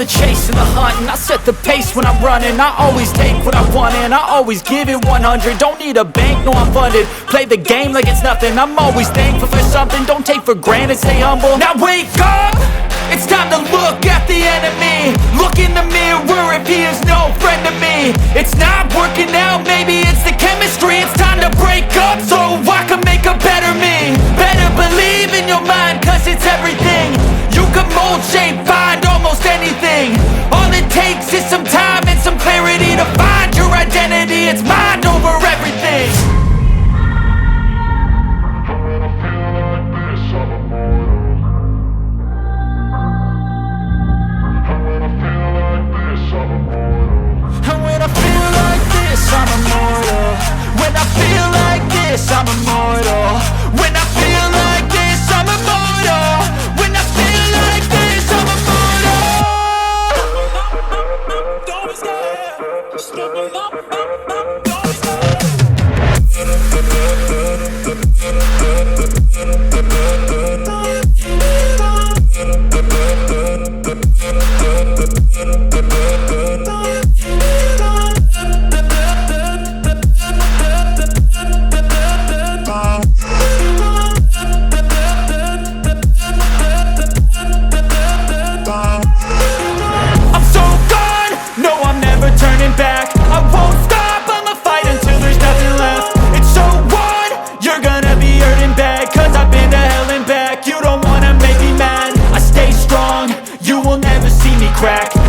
the chase and the hunt, and I set the pace when I'm running. I always take what I want and I always give it 100. Don't need a bank, no I'm funded. Play the game like it's nothing. I'm always thankful for something. Don't take for granted, stay humble. Now wake up! It's time to look at the enemy. Look in the mirror if he is no friend to me. It's not working out, maybe it's the chemistry. It's time to break up so I can make a better me. Better believe in your mind, cause it's everything. You can mold, shape, find almost anything. All it takes is some time and some clarity to find your identity. It's mind over everything. I'm immortal. When I feel like this, I'm immortal. When I feel like this, I'm immortal. When I feel like this, I'm immortal. Don't be scared. Just give me up. Don't be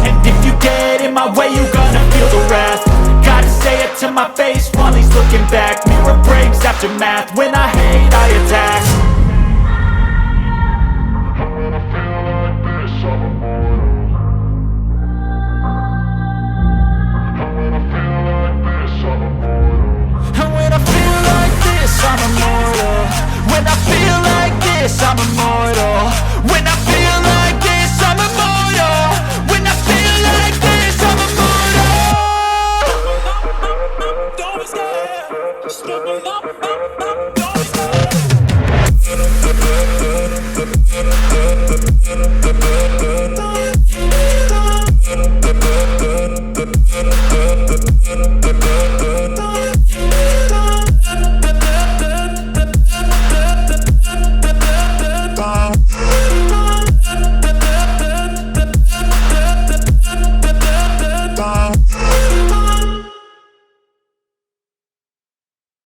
and if you get in my way, you gonna feel the wrath. Gotta say it to my face while he's looking back. Mirror breaks after math. When I hate, I attack.